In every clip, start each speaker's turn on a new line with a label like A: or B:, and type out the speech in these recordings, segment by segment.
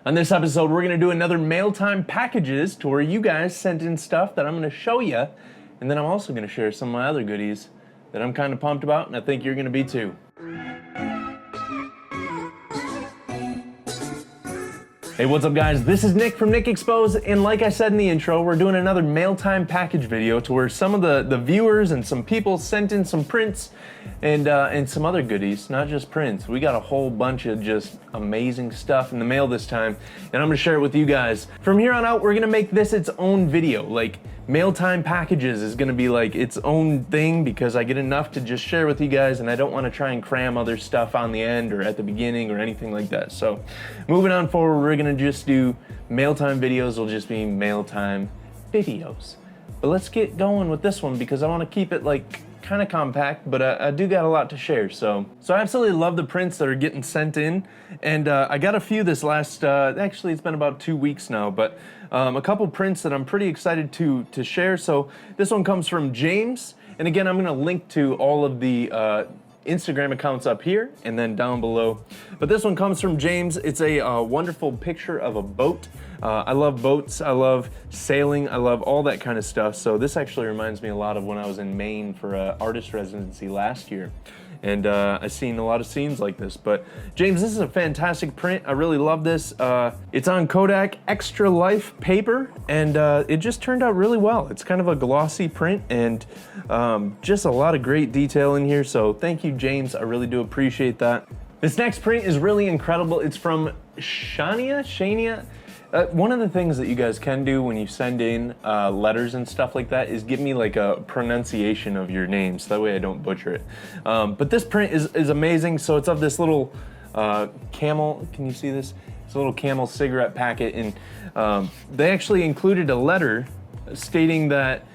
A: On this episode, we're gonna do another mail time packages to where you guys sent in stuff that I'm gonna show you, and then I'm also gonna share some of my other goodies that I'm kind of pumped about, and I think you're gonna be too. Hey, what's up guys? This is Nick from Nick Expose, and like I said in the intro, we're doing another mail time package video to where some of the viewers and some people sent in some prints and some other goodies, not just prints. We got a whole bunch of just amazing stuff in the mail this time, and I'm gonna share it with you guys. From here on out, we're gonna make this its own video. Like, mail time packages is gonna be like its own thing because I get enough to just share with you guys, and I don't wanna try and cram other stuff on the end or at the beginning or anything like that. So moving on forward, we're gonna just do mail time videos. Will just be mail time videos. But let's get going with this one because I wanna keep it like kind of compact, but I do got a lot to share. So I absolutely love the prints that are getting sent in, and I got a few this last, actually it's been about 2 weeks now, but a couple prints that I'm pretty excited to share. So this one comes from James, and again, I'm gonna link to all of the Instagram accounts up here and then down below. But this one comes from James. It's a wonderful picture of a boat. I love boats, I love sailing, I love all that kind of stuff. So this actually reminds me a lot of when I was in Maine for an artist residency last year. And I've seen a lot of scenes like this. But James, this is a fantastic print. I really love this. It's on Kodak Extra Life paper, and it just turned out really well. It's kind of a glossy print, and just a lot of great detail in here. So thank you, James. I really do appreciate that. This next print is really incredible. It's from Shania. One of the things that you guys can do when you send in letters and stuff like that is give me like a pronunciation of your name, so that way I don't butcher it. But this print is amazing. So it's of this little camel, can you see this? It's a little camel cigarette packet, and they actually included a letter stating that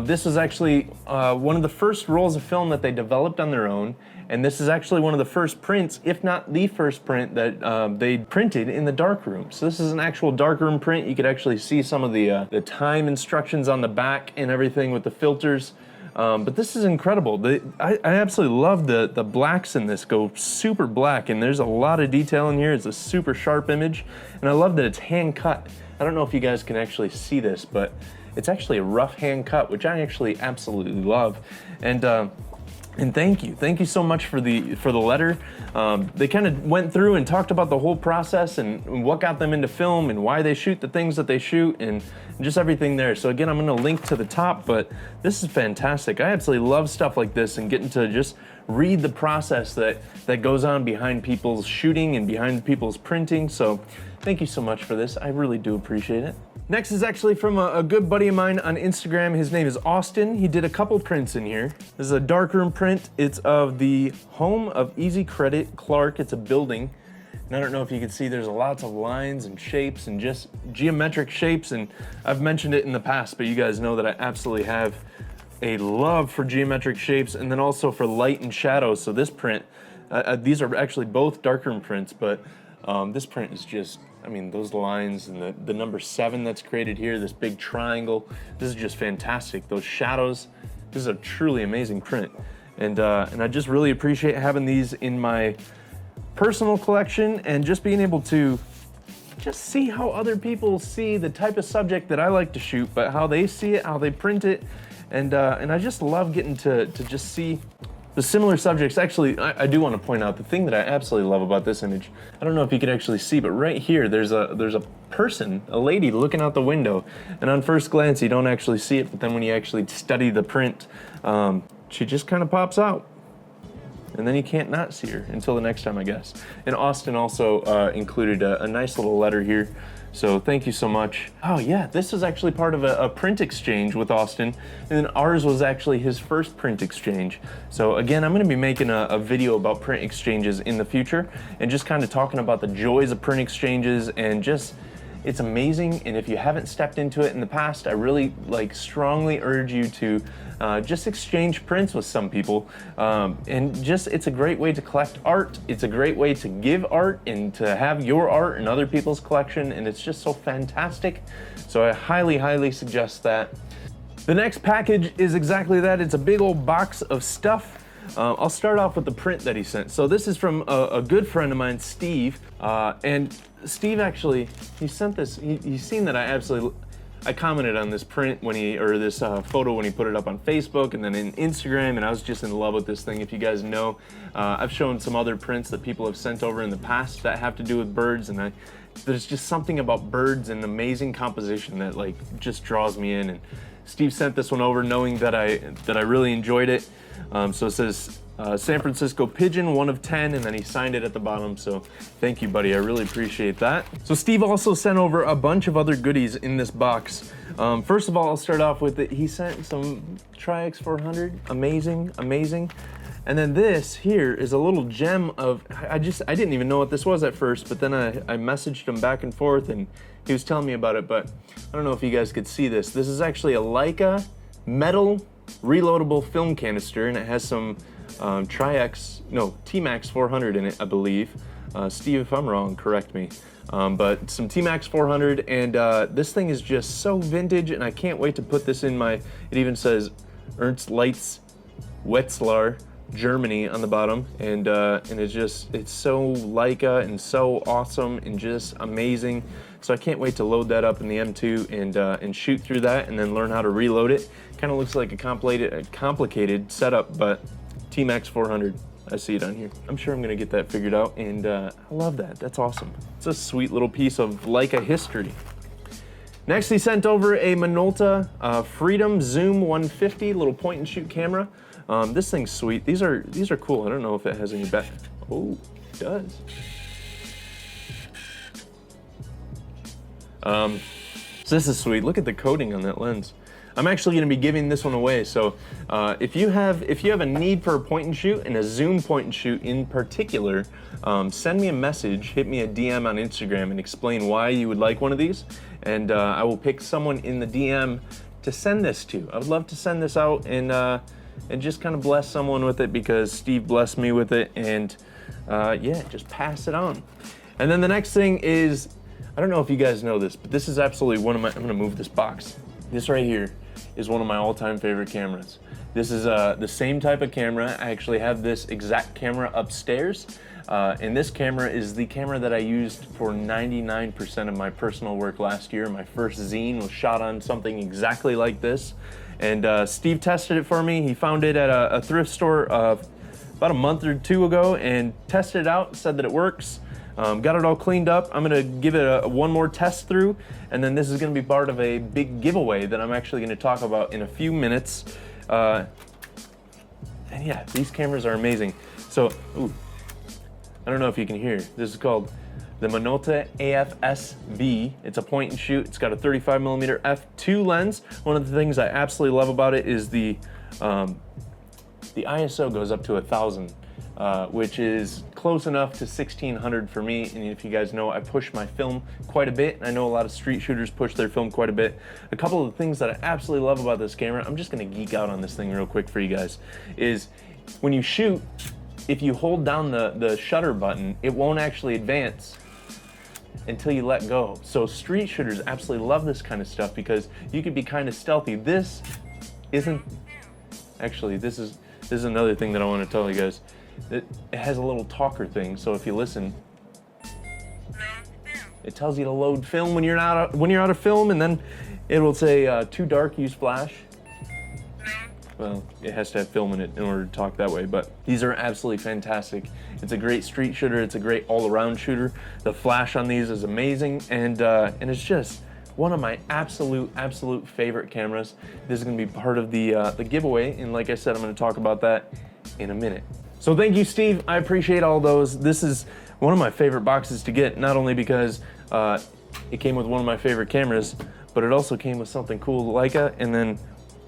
A: this was actually one of the first rolls of film that they developed on their own, and this is actually one of the first prints, if not the first print, that they printed in the darkroom. So this is an actual darkroom print. You could actually see some of the time instructions on the back and everything with the filters. But this is incredible. I absolutely love the blacks in this, go super black, and there's a lot of detail in here. It's a super sharp image, and I love that it's hand cut. I don't know if you guys can actually see this, but it's actually a rough hand cut, which I actually absolutely love. And thank you so much for the letter. They kind of went through and talked about the whole process and what got them into film and why they shoot the things that they shoot and just everything there. So again, I'm gonna link to the top, but this is fantastic. I absolutely love stuff like this and getting to just read the process that goes on behind people's shooting and behind people's printing. So thank you so much for this. I really do appreciate it. Next is actually from a good buddy of mine on Instagram. His name is Austin. He did a couple prints in here. This is a darkroom print. It's of the home of Easy Credit Clark. It's a building. And I don't know if you can see, there's lots of lines and shapes and just geometric shapes. And I've mentioned it in the past, but you guys know that I absolutely have a love for geometric shapes and then also for light and shadow. So this print, these are actually both darkroom prints, but this print is just, I mean, those lines and the number 7 that's created here, this big triangle, this is just fantastic. Those shadows, this is a truly amazing print. And I just really appreciate having these in my personal collection and just being able to just see how other people see the type of subject that I like to shoot, but how they see it, how they print it. And I just love getting to just see the similar subjects. Actually, I do want to point out the thing that I absolutely love about this image. I don't know if you can actually see, but right here, there's a person, a lady looking out the window. And on first glance, you don't actually see it, but then when you actually study the print, she just kind of pops out. And then you can't not see her until the next time, I guess. And Austin also included a nice little letter here. So thank you so much. Oh yeah, this is actually part of a print exchange with Austin, and then ours was actually his first print exchange. So again, I'm gonna be making a video about print exchanges in the future and just kind of talking about the joys of print exchanges, and just, it's amazing. And if you haven't stepped into it in the past, I really strongly urge you to just exchange prints with some people. And just, it's a great way to collect art. It's a great way to give art and to have your art in other people's collection. And it's just so fantastic. So I highly, highly suggest that. The next package is exactly that. It's a big old box of stuff. I'll start off with the print that he sent. So this is from a good friend of mine, Steve, and Steve actually, he sent this, he's seen that I commented on this print when this photo when he put it up on Facebook and then in Instagram, and I was just in love with this thing. If you guys know, I've shown some other prints that people have sent over in the past that have to do with birds, and there's just something about birds and amazing composition that like just draws me in. And Steve sent this one over knowing that I really enjoyed it. So it says San Francisco Pigeon, 1 of 10, and then he signed it at the bottom. So thank you, buddy. I really appreciate that. So Steve also sent over a bunch of other goodies in this box. First of all, I'll start off with it. He sent some Tri-X 400, amazing, amazing. And then this here is a little gem of, I didn't even know what this was at first, but then I messaged him back and forth and he was telling me about it, but I don't know if you guys could see this. This is actually a Leica metal reloadable film canister, and it has some T-Max 400 in it, I believe. Steve, if I'm wrong, correct me. But some T-Max 400, and this thing is just so vintage, and I can't wait to put this in it even says Ernst Leitz Wetzlar, Germany on the bottom, and it's so Leica and so awesome and just amazing. So I can't wait to load that up in the M2 and shoot through that and then learn how to reload it. Kind of looks like a complicated setup, but T-Max 400, I see it on here. I'm sure I'm gonna get that figured out, and I love that. That's awesome. It's a sweet little piece of Leica history. Next, he sent over a Minolta Freedom Zoom 150 little point and shoot camera. This thing's sweet. These are cool. I don't know if it has any back. Oh, it does. So this is sweet. Look at the coating on that lens. I'm actually going to be giving this one away. So if you have a need for a point and shoot and a zoom point and shoot in particular, send me a message, hit me a DM on Instagram, and explain why you would like one of these, and I will pick someone in the DM to send this to. I would love to send this out and just kind of bless someone with it because Steve blessed me with it, and yeah, just pass it on. And then the next thing is, I don't know if you guys know this, but this is absolutely one of my, I'm gonna move this box. This right here is one of my all-time favorite cameras. This is the same type of camera. I actually have this exact camera upstairs. And this camera is the camera that I used for 99% of my personal work last year. My first zine was shot on something exactly like this. And Steve tested it for me. He found it at a thrift store about a month or two ago and tested it out, said that it works. Got it all cleaned up. I'm gonna give it one more test through, and then this is gonna be part of a big giveaway that I'm actually gonna talk about in a few minutes. And yeah, these cameras are amazing. So, ooh, I don't know if you can hear. This is called the Minolta afs-v. It's a point and shoot. It's got a 35mm f2 lens. One of the things I absolutely love about it is the ISO goes up to 1000. Which is close enough to 1600 for me. And if you guys know, I push my film quite a bit. I know a lot of street shooters push their film quite a bit. A couple of the things that I absolutely love about this camera, I'm just gonna geek out on this thing real quick for you guys, is when you shoot, if you hold down the shutter button, it won't actually advance until you let go. So street shooters absolutely love this kind of stuff because you could be kind of stealthy. This isn't, actually, this is another thing that I want to tell you guys. It has a little talker thing, so if you listen, it tells you to load film when you're out of film, and then it will say too dark, use flash. Well, it has to have film in it in order to talk that way, but these are absolutely fantastic. It's a great street shooter, it's a great all-around shooter. The flash on these is amazing, and it's just one of my absolute favorite cameras. This is gonna be part of the giveaway, and like I said, I'm gonna talk about that in a minute. So thank you, Steve. I appreciate all those. This is one of my favorite boxes to get, not only because it came with one of my favorite cameras, but it also came with something cool, Leica, and then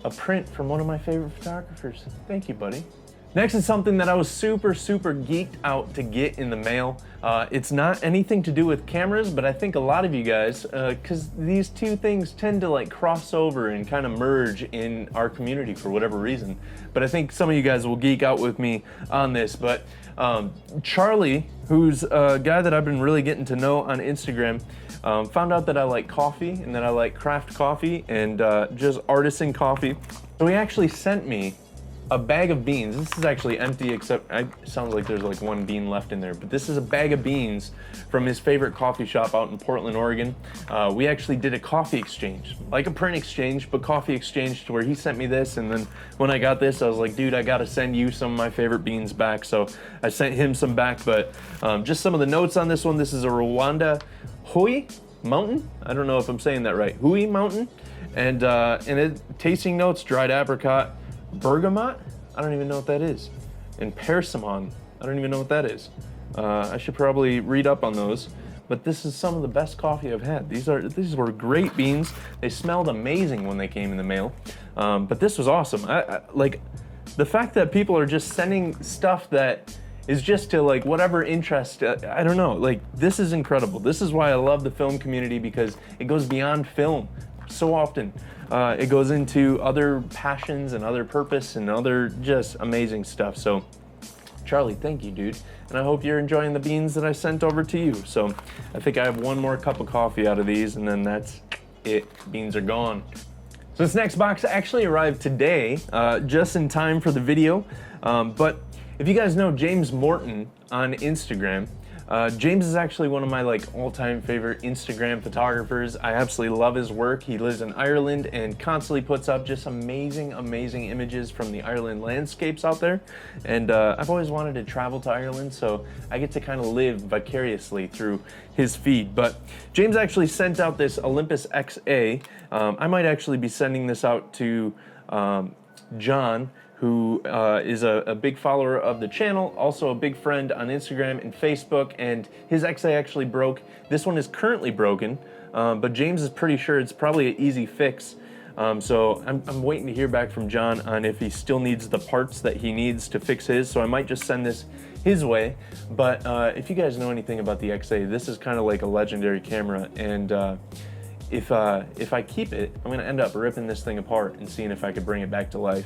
A: a print from one of my favorite photographers. Thank you, buddy. Next is something that I was super geeked out to get in the mail. It's not anything to do with cameras, but I think a lot of you guys, because these two things tend to like cross over and kind of merge in our community for whatever reason. But I think some of you guys will geek out with me on this. But Charlie, who's a guy that I've been really getting to know on Instagram, found out that I like coffee and that I like craft coffee and just artisan coffee. So he actually sent me a bag of beans. This is actually empty, except it sounds like there's like one bean left in there, but this is a bag of beans from his favorite coffee shop out in Portland, Oregon. We actually did a coffee exchange, like a print exchange, but coffee exchange, to where he sent me this, and then when I got this, I was like, dude, I gotta send you some of my favorite beans back. So I sent him some back, but just some of the notes on this one. This is a Rwanda Hui Mountain. I don't know if I'm saying that right. Hui Mountain. And tasting notes: dried apricot, bergamot, I don't even know what that is, and persimmon, I don't even know what that is. I should probably read up on those, but this is some of the best coffee I've had. These were great beans. They smelled amazing when they came in the mail, but this was awesome. I like the fact that people are just sending stuff that is just to like whatever interest. I don't know, like this is incredible. This is why I love the film community, because it goes beyond film so often. It goes into other passions and other purpose and other just amazing stuff. So Charlie, thank you, dude. And I hope you're enjoying the beans that I sent over to you. So I think I have one more cup of coffee out of these, and then that's it. Beans are gone. So this next box actually arrived today, just in time for the video. But if you guys know James Morton on Instagram, James is actually one of my like all-time favorite Instagram photographers. I absolutely love his work. He lives in Ireland and constantly puts up just amazing, amazing images from the Ireland landscapes out there. And I've always wanted to travel to Ireland, so I get to kind of live vicariously through his feed. But James actually sent out this Olympus XA. I might actually be sending this out to John, who is a big follower of the channel, also a big friend on Instagram and Facebook, and his XA actually broke. This one is currently broken, but James is pretty sure it's probably an easy fix. So I'm waiting to hear back from John on if he still needs the parts that he needs to fix his, so I might just send this his way. But if you guys know anything about the XA, this is kind of like a legendary camera, and if I keep it, I'm gonna end up ripping this thing apart and seeing if I could bring it back to life.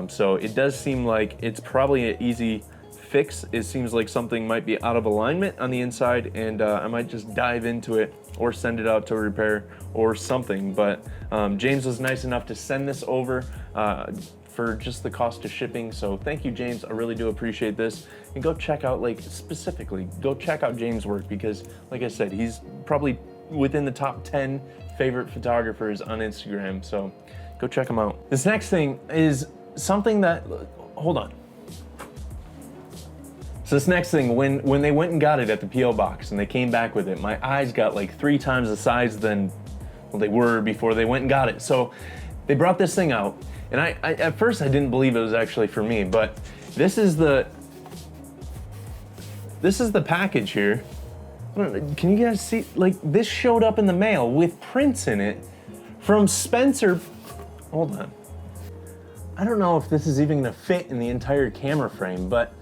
A: So it does seem like it's probably an easy fix. It seems like something might be out of alignment on the inside, and I might just dive into it or send it out to repair or something. But James was nice enough to send this over for just the cost of shipping. So thank you, James. I really do appreciate this. And go check out, like specifically, go check out James' work, because like I said, he's probably within the top 10 favorite photographers on Instagram. So go check him out. This next thing is something that, hold on. So this next thing, when they went and got it at the P.O. box and they came back with it, my eyes got like 3 times the size than well, they were before they went and got it. So they brought this thing out, and I at first I didn't believe it was actually for me, but this is the package here. I don't know, can you guys see? Like, this showed up in the mail with prints in it from Spencer. Hold on. I don't know if this is even gonna fit in the entire camera frame, but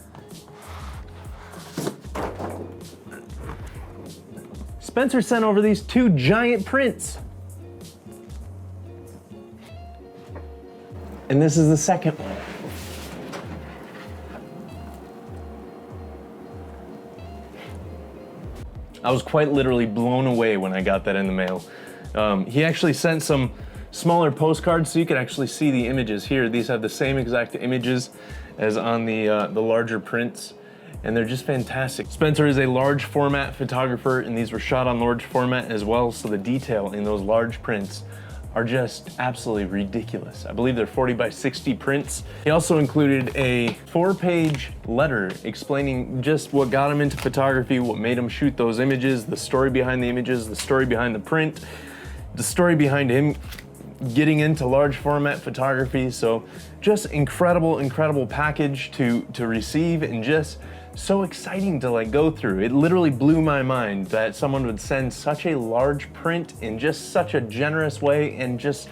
A: Spencer sent over these 2 giant prints. And this is the second one. I was quite literally blown away when I got that in the mail. He actually sent some smaller postcards so you can actually see the images here. These have the same exact images as on the larger prints, and they're just fantastic. Spencer is a large format photographer, and these were shot on large format as well, so the detail in those large prints are just absolutely ridiculous. I believe they're 40 by 60 prints. He also included a 4-page letter explaining just what got him into photography, what made him shoot those images, the story behind the images, the story behind the print, the story behind him getting into large format photography. So just incredible, incredible package to receive, and just so exciting to like go through. It literally blew my mind that someone would send such a large print in just such a generous way. And just,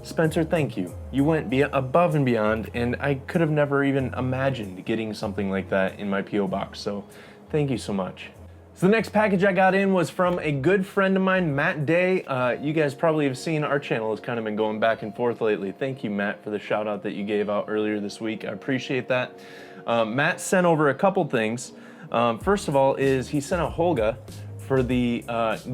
A: Spencer, thank you. You went above and beyond, and I could have never even imagined getting something like that in my P.O. box. So thank you so much. So the next package I got in was from a good friend of mine, Matt Day. You guys probably have seen our channel has kind of been going back and forth lately. Thank you, Matt, for the shout out that you gave out earlier this week. I appreciate that. Matt sent over a couple things. First of all is he sent a Holga for the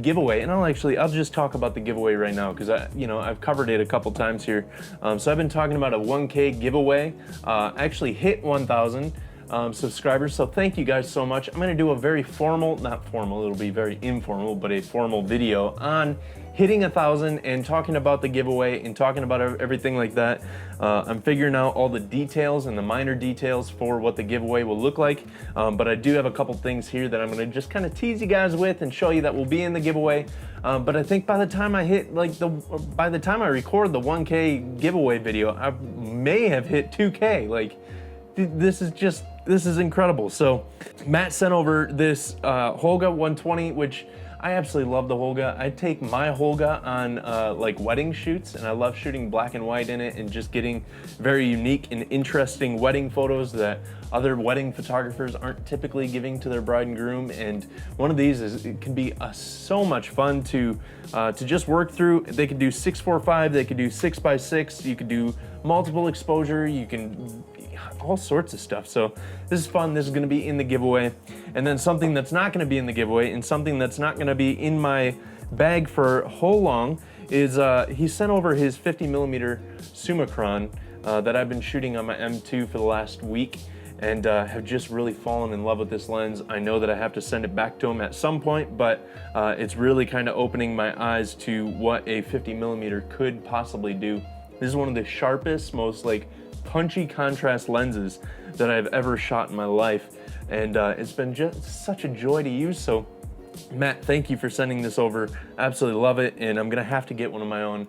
A: giveaway, and I'll just talk about the giveaway right now because I've covered it a couple times here. So I've been talking about a 1K giveaway. Actually hit 1,000 subscribers, so thank you guys so much. I'm going to do a very formal, not formal, it'll be very informal, but a formal video on hitting 1,000 and talking about the giveaway and talking about everything like that. I'm figuring out all the details and the minor details for what the giveaway will look like, but I do have a couple things here that I'm going to just kind of tease you guys with and show you that will be in the giveaway. But I think by the time I hit by the time I record the 1K giveaway video, I may have hit 2K. Like, this is incredible. So Matt sent over this Holga 120, which I absolutely love the Holga. I take my Holga on like wedding shoots, and I love shooting black and white in it and just getting very unique and interesting wedding photos that other wedding photographers aren't typically giving to their bride and groom. And one of these it can be so much fun to just work through. They could do 645, they could do 6x6, you could do multiple exposure, you can all sorts of stuff. So this is fun. This is going to be in the giveaway. And then something that's not going to be in the giveaway and something that's not going to be in my bag for whole long is he sent over his 50mm Summicron that I've been shooting on my M2 for the last week, and have just really fallen in love with this lens. I know that I have to send it back to him at some point, but it's really kind of opening my eyes to what a 50mm could possibly do. This is one of the sharpest, most like punchy contrast lenses that I've ever shot in my life, and it's been just such a joy to use. So Matt, thank you for sending this over. Absolutely love it, and I'm gonna have to get one of my own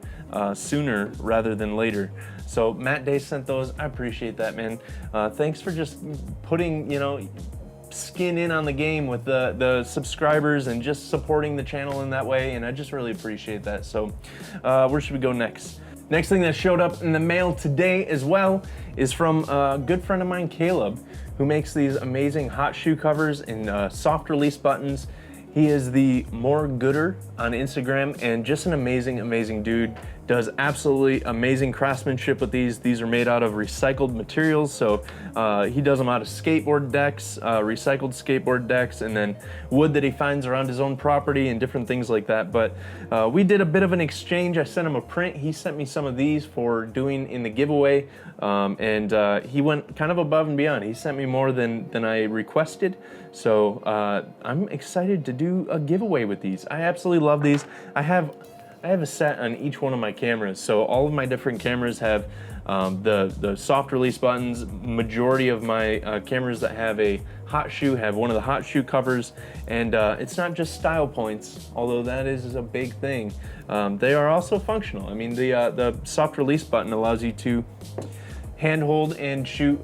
A: sooner rather than later. So Matt Day sent those. I appreciate that, man. Thanks for just putting skin in on the game with the subscribers and just supporting the channel in that way, and I just really appreciate that. So where should we go next? Next thing that showed up in the mail today as well is from a good friend of mine, Caleb, who makes these amazing hot shoe covers and soft release buttons. He is the More Gooder on Instagram, and just an amazing, amazing dude. Does absolutely amazing craftsmanship with these. These are made out of recycled materials, so he does them out of skateboard decks, recycled skateboard decks, and then wood that he finds around his own property and different things like that. But we did a bit of an exchange. I sent him a print. He sent me some of these for doing in the giveaway, and he went kind of above and beyond. He sent me more than I requested, so I'm excited to do a giveaway with these. I absolutely love these. I have a set on each one of my cameras, so all of my different cameras have the soft release buttons. Majority of my cameras that have a hot shoe have one of the hot shoe covers, and it's not just style points, although that is a big thing. They are also functional. I mean, the soft release button allows you to handhold and shoot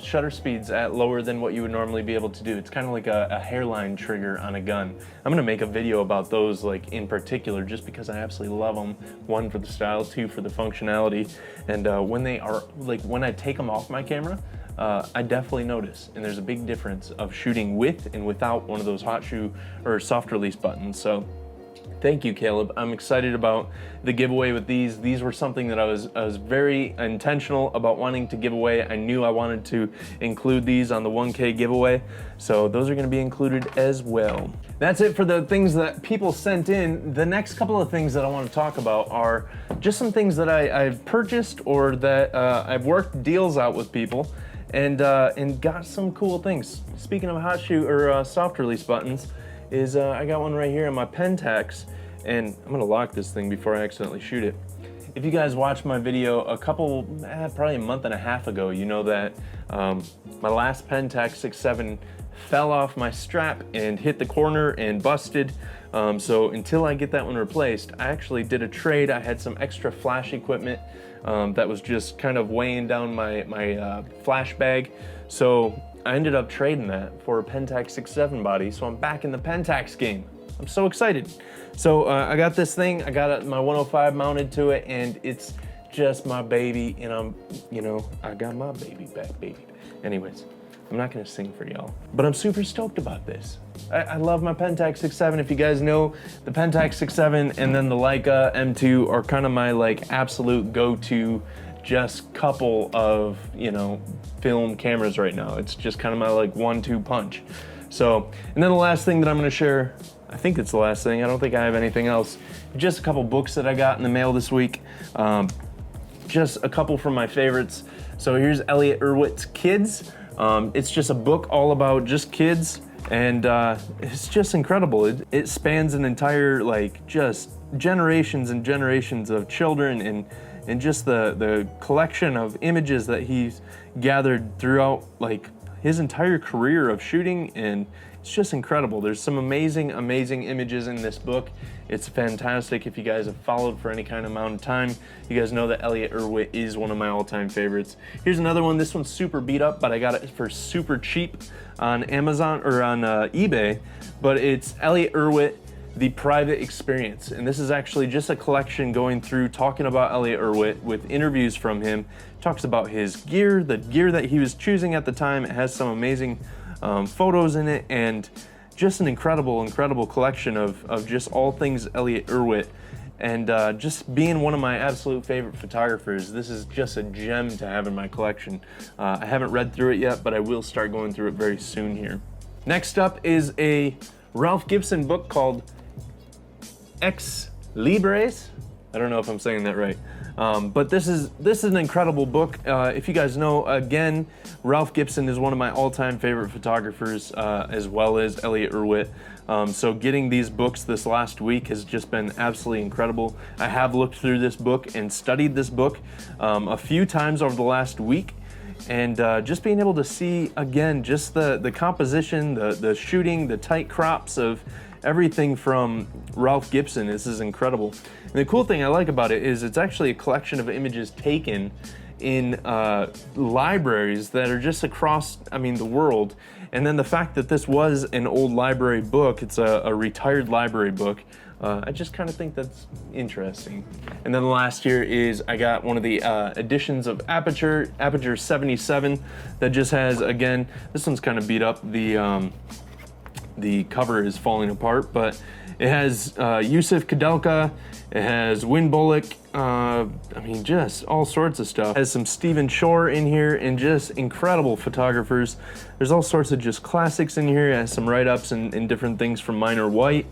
A: shutter speeds at lower than what you would normally be able to do. It's kind of like a hairline trigger on a gun. I'm gonna make a video about those, like in particular, just because I absolutely love them. One, for the style, two, for the functionality. And when they are, like when I take them off my camera, I definitely notice, and there's a big difference of shooting with and without one of those hot shoe or soft release buttons. So thank you, Caleb. I'm excited about the giveaway with these. These were something that I was very intentional about wanting to give away. I knew I wanted to include these on the 1K giveaway, so those are going to be included as well. That's it for the things that people sent in. The next couple of things that I want to talk about are just some things that I've purchased or that I've worked deals out with people and got some cool things. Speaking of hot shoe or soft release buttons, I got one right here on my Pentax, and I'm gonna lock this thing before I accidentally shoot it. If you guys watched my video probably a month and a half ago, you know that my last Pentax 6.7 fell off my strap and hit the corner and busted. So until I get that one replaced, I actually did a trade. I had some extra flash equipment that was just kind of weighing down my flash bag. So I ended up trading that for a Pentax 6.7 body, so I'm back in the Pentax game. I'm so excited. So I got this thing, I got my 105 mounted to it, and it's just my baby, and I got my baby back, baby. Anyways, I'm not gonna sing for y'all, but I'm super stoked about this. I love my Pentax 6.7. If you guys know, the Pentax 6.7 and then the Leica M2 are kind of my like absolute go-to just couple of, film cameras right now. It's just kind of my like 1-2 punch. So, and then the last thing that I'm gonna share I think it's the last thing. I don't think I have anything else. Just a couple books that I got in the mail this week. Just a couple from my favorites. So here's Elliot Erwitt's Kids. It's just a book all about just kids, and it's just incredible. It spans an entire, like, just generations and generations of children, and just the collection of images that he's gathered throughout, like, his entire career of shooting, and it's just incredible. There's some amazing images in this book. It's fantastic. If you guys have followed for any kind of amount of time, you guys know that Elliot Erwitt is one of my all-time favorites. Here's another one. This one's super beat up, but I got it for super cheap on Amazon or on eBay. But it's Elliot Erwitt, The Private Experience. And this is actually just a collection going through talking about Elliot Erwitt with interviews from him. Talks about his gear, the gear that he was choosing at the time. It has some amazing photos in it, and just an incredible collection of just all things Elliot Erwitt. And just being one of my absolute favorite photographers, this is just a gem to have in my collection. I haven't read through it yet, but I will start going through it very soon here. Next up is a Ralph Gibson book called Ex Libris. I don't know if I'm saying that right. But this is an incredible book. If you guys know, again, Ralph Gibson is one of my all-time favorite photographers, as well as Elliot Erwitt. So getting these books this last week has just been absolutely incredible. I have looked through this book and studied this book a few times over the last week. And just being able to see, again, just the composition, the shooting, the tight crops of everything from Ralph Gibson. This is incredible. And the cool thing I like about it is it's actually a collection of images taken in libraries that are just across, the world. And then the fact that this was an old library book, it's a retired library book, I just kind of think that's interesting. And then last year is I got one of the editions of Aperture 77 that just has, again, this one's kind of beat up. The cover is falling apart, but it has Yusuf Kadelka, it has Win Bullock, just all sorts of stuff. It has some Stephen Shore in here, and just incredible photographers. There's all sorts of just classics in here. It has some write-ups and different things from Minor White,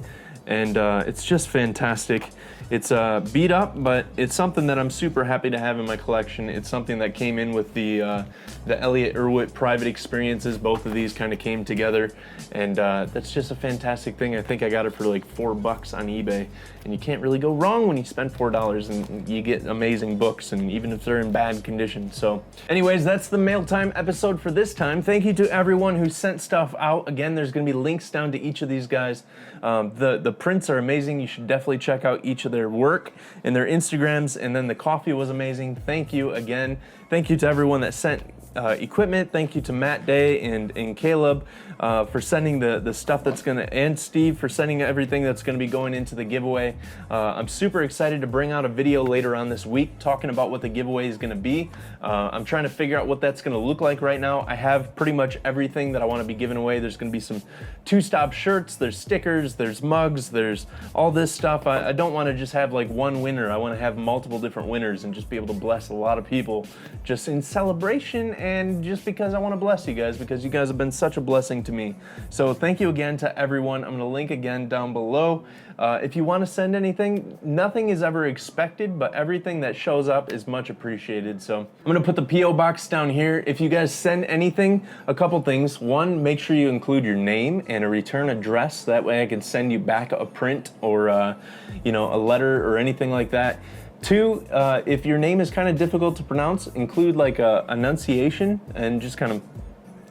A: and it's just fantastic. It's beat up, but it's something that I'm super happy to have in my collection. It's something that came in with the Elliot Erwitt Private Experiences. Both of these kind of came together, and that's just a fantastic thing. I think I got it for like $4 on eBay, and you can't really go wrong when you spend $4 and you get amazing books, and even if they're in bad condition. So anyways, that's the mail time episode for this time. Thank you to everyone who sent stuff out. Again, there's gonna be links down to each of these guys. The prints are amazing. You should definitely check out each of their work and their Instagrams. And then the coffee was amazing. Thank you again. Thank you to everyone that sent equipment. Thank you to Matt Day and Caleb for sending the stuff that's gonna, and Steve for sending everything that's gonna be going into the giveaway. I'm super excited to bring out a video later on this week talking about what the giveaway is gonna be. I'm trying to figure out what that's gonna look like right now. I have pretty much everything that I wanna be giving away. There's gonna be some two-stop shirts, there's stickers, there's mugs, there's all this stuff. I don't wanna just have like one winner. I wanna have multiple different winners and just be able to bless a lot of people just in celebration, and just because I want to bless you guys, because you guys have been such a blessing to me. So thank you again to everyone. I'm going to link again down below. If you want to send anything, nothing is ever expected, but everything that shows up is much appreciated. So I'm going to put the P.O. box down here. If you guys send anything, a couple things. One, make sure you include your name and a return address. That way I can send you back a print or a letter or anything like that. Two, if your name is kind of difficult to pronounce, include like a enunciation and just kind of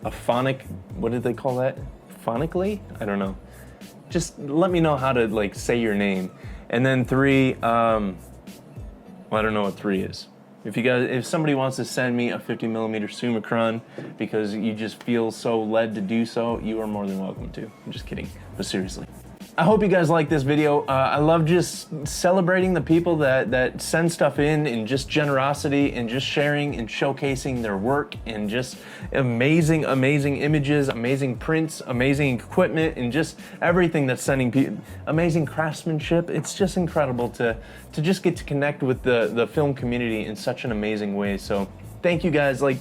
A: a phonic, what did they call that? Phonically? I don't know. Just let me know how to like say your name. And then three, I don't know what three is. If somebody wants to send me a 50mm Summicron because you just feel so led to do so, you are more than welcome to. I'm just kidding, but seriously. I hope you guys like this video. I love just celebrating the people that send stuff in, and just generosity and just sharing and showcasing their work, and just amazing images, amazing prints, amazing equipment, and just everything that's sending people, amazing craftsmanship. It's just incredible to just get to connect with the film community in such an amazing way. So thank you guys. Like,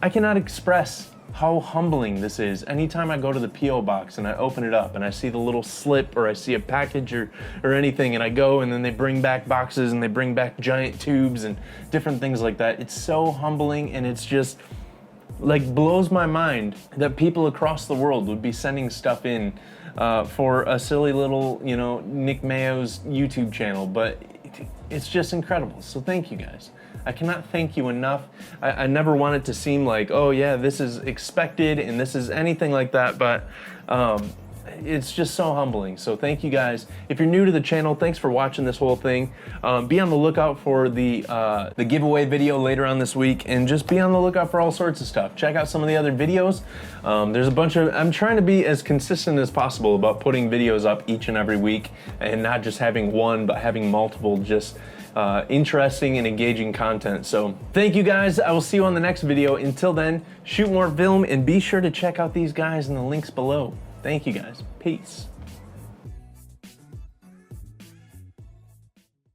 A: I cannot express how humbling this is. Anytime I go to the P.O. box and I open it up and I see the little slip or I see a package or anything, and I go and then they bring back boxes and they bring back giant tubes and different things like that. It's so humbling, and it's just like blows my mind that people across the world would be sending stuff in for a silly little, you know, Nick Mayo's YouTube channel, but it's just incredible. So thank you guys. I cannot thank you enough. I never want it to seem like, oh yeah, this is expected and this is anything like that, but it's just so humbling. So thank you guys. If you're new to the channel, thanks for watching this whole thing. Be on the lookout for the giveaway video later on this week, and just be on the lookout for all sorts of stuff. Check out some of the other videos. There's a bunch of, I'm trying to be as consistent as possible about putting videos up each and every week, and not just having one, but having multiple, just interesting and engaging content. So thank you guys. I will see you on the next video. Until then, shoot more film and be sure to check out these guys in the links below. Thank you guys. Peace.